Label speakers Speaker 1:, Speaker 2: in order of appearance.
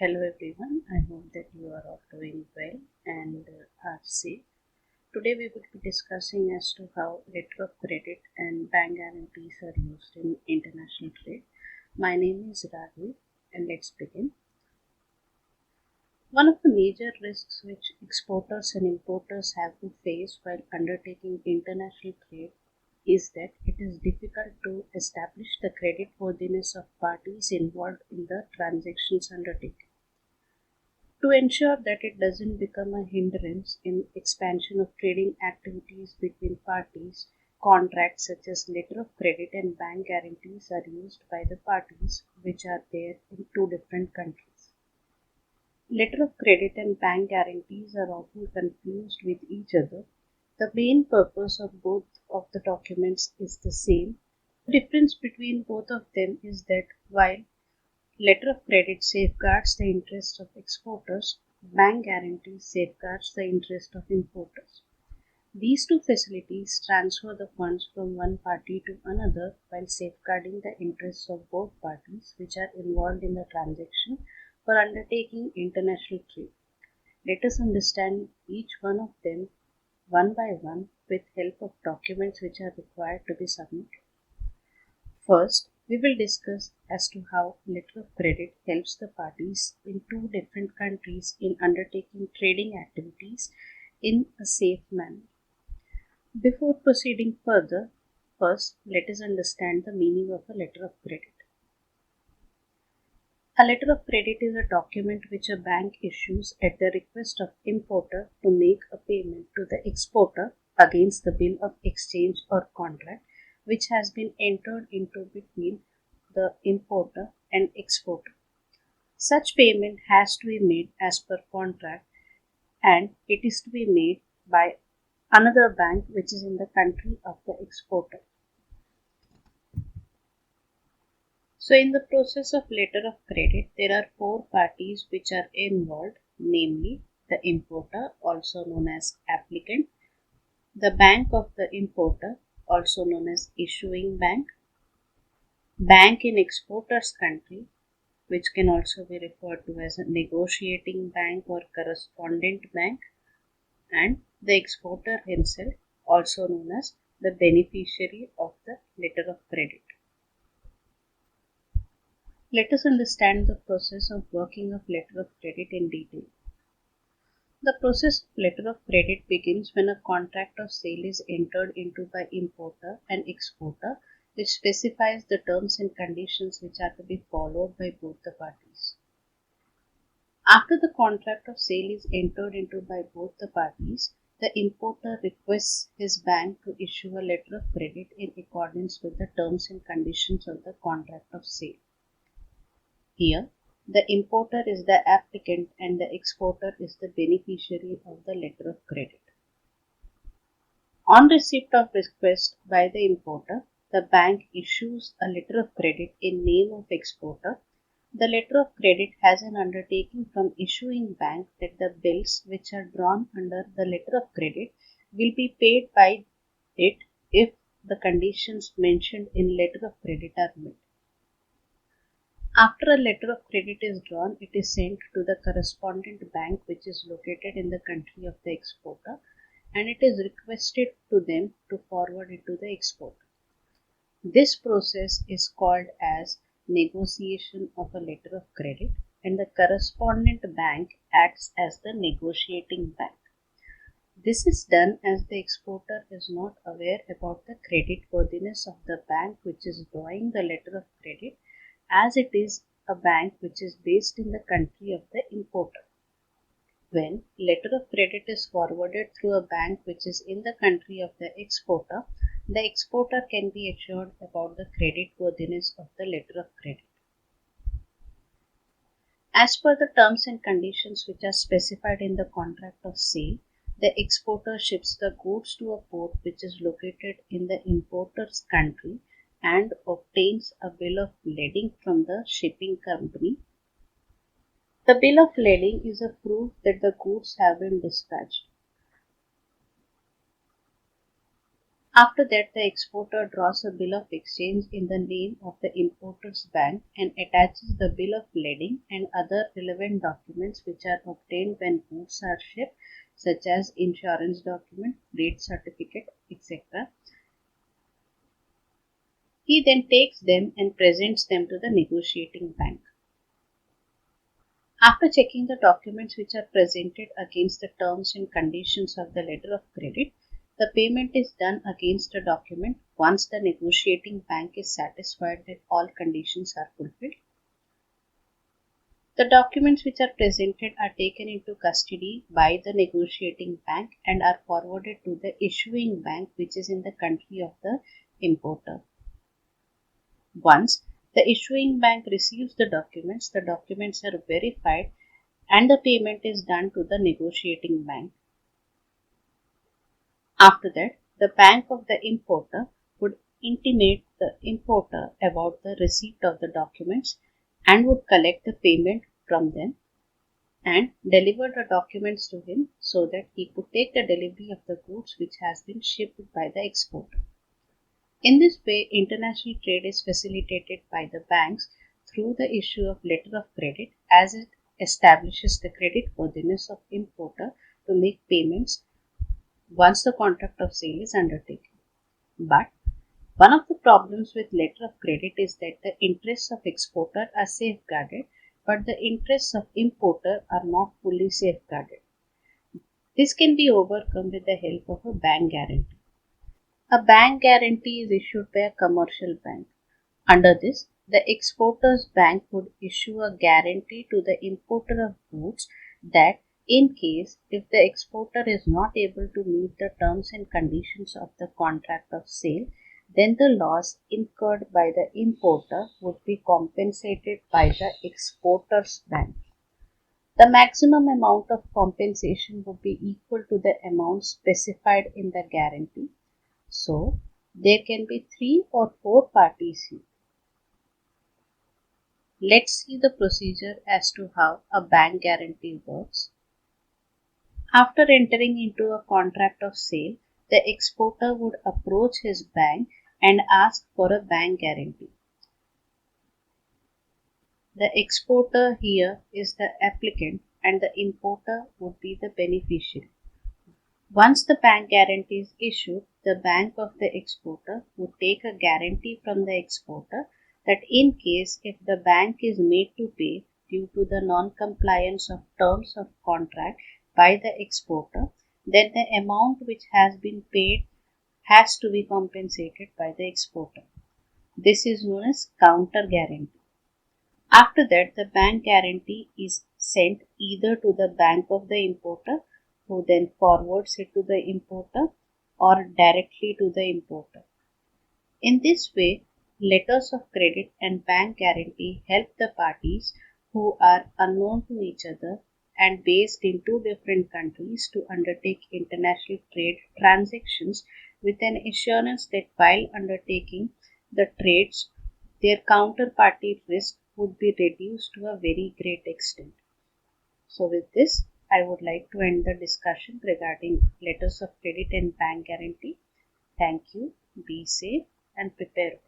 Speaker 1: Hello everyone, I hope that you are all doing well and are safe. Today we will be discussing as to how letter of credit and bank guarantees are used in international trade. My name is Raghu and let's begin. One of the major risks which exporters and importers have to face while undertaking international trade is that it is difficult to establish the credit worthiness of parties involved in the transactions undertaken. To ensure that it doesn't become a hindrance in expansion of trading activities between parties, contracts such as letter of credit and bank guarantees are used by the parties which are there in two different countries. Letter of credit and bank guarantees are often confused with each other. The main purpose of both of the documents is the same. The difference between both of them is that while letter of credit safeguards the interests of exporters, bank guarantees safeguards the interest of importers. These two facilities transfer the funds from one party to another while safeguarding the interests of both parties which are involved in the transaction for undertaking international trade. Let us understand each one of them one by one with help of documents which are required to be submitted. First, we will discuss as to how letter of credit helps the parties in two different countries in undertaking trading activities in a safe manner. Before proceeding further, first let us understand the meaning of a letter of credit. A letter of credit is a document which a bank issues at the request of importer to make a payment to the exporter against the bill of exchange or contract which has been entered into between the importer and exporter. Such payment has to be made as per contract and it is to be made by another bank which is in the country of the exporter. So, in the process of letter of credit, there are four parties which are involved, namely the importer, also known as applicant, the bank of the importer, also known as issuing bank, bank in exporter's country, which can also be referred to as a negotiating bank or correspondent bank, and the exporter himself, also known as the beneficiary of the letter of credit. Let us understand the process of working of letter of credit in detail. The process of letter of credit begins when a contract of sale is entered into by importer and exporter, which specifies the terms and conditions which are to be followed by both the parties. After the contract of sale is entered into by both the parties, the importer requests his bank to issue a letter of credit in accordance with the terms and conditions of the contract of sale. Here, the importer is the applicant and the exporter is the beneficiary of the letter of credit. On receipt of request by the importer, the bank issues a letter of credit in name of exporter. The letter of credit has an undertaking from issuing bank that the bills which are drawn under the letter of credit will be paid by it if the conditions mentioned in letter of credit are met. After a letter of credit is drawn, it is sent to the correspondent bank which is located in the country of the exporter and it is requested to them to forward it to the exporter. This process is called as negotiation of a letter of credit and the correspondent bank acts as the negotiating bank. This is done as the exporter is not aware about the credit worthiness of the bank which is drawing the letter of credit as it is a bank which is based in the country of the importer. When letter of credit is forwarded through a bank which is in the country of the exporter can be assured about the credit worthiness of the letter of credit. As per the terms and conditions which are specified in the contract of sale, the exporter ships the goods to a port which is located in the importer's country and obtains a bill of lading from the shipping company. The bill of lading is a proof that the goods have been dispatched. After that, the exporter draws a bill of exchange in the name of the importer's bank and attaches the bill of lading and other relevant documents which are obtained when goods are shipped, such as insurance document, freight certificate, etc. He then takes them and presents them to the negotiating bank. After checking the documents which are presented against the terms and conditions of the letter of credit, the payment is done against the document once the negotiating bank is satisfied that all conditions are fulfilled. The documents which are presented are taken into custody by the negotiating bank and are forwarded to the issuing bank which is in the country of the importer. Once the issuing bank receives the documents are verified and the payment is done to the negotiating bank. After that, the bank of the importer would intimate the importer about the receipt of the documents and would collect the payment from them and deliver the documents to him so that he could take the delivery of the goods which has been shipped by the exporter. In this way, international trade is facilitated by the banks through the issue of letter of credit as it establishes the credit worthiness of importer to make payments once the contract of sale is undertaken. But one of the problems with letter of credit is that the interests of exporter are safeguarded, but the interests of importer are not fully safeguarded. This can be overcome with the help of a bank guarantee. A bank guarantee is issued by a commercial bank. Under this, the exporter's bank would issue a guarantee to the importer of goods that in case if the exporter is not able to meet the terms and conditions of the contract of sale, then the loss incurred by the importer would be compensated by the exporter's bank. The maximum amount of compensation would be equal to the amount specified in the guarantee. So, there can be 3 or 4 parties here. Let's see the procedure as to how a bank guarantee works. After entering into a contract of sale, the exporter would approach his bank and ask for a bank guarantee. The exporter here is the applicant and the importer would be the beneficiary. Once the bank guarantee is issued, the bank of the exporter would take a guarantee from the exporter that in case if the bank is made to pay due to the non-compliance of terms of contract by the exporter, then the amount which has been paid has to be compensated by the exporter. This is known as counter guarantee. After that, the bank guarantee is sent either to the bank of the importer, who then forwards it to the importer, or directly to the importer. In this way, letters of credit and bank guarantee help the parties who are unknown to each other and based in two different countries to undertake international trade transactions with an assurance that while undertaking the trades, their counterparty risk would be reduced to a very great extent. So, with this, I would like to end the discussion regarding letters of credit and bank guarantee. Thank you, be safe, and prepare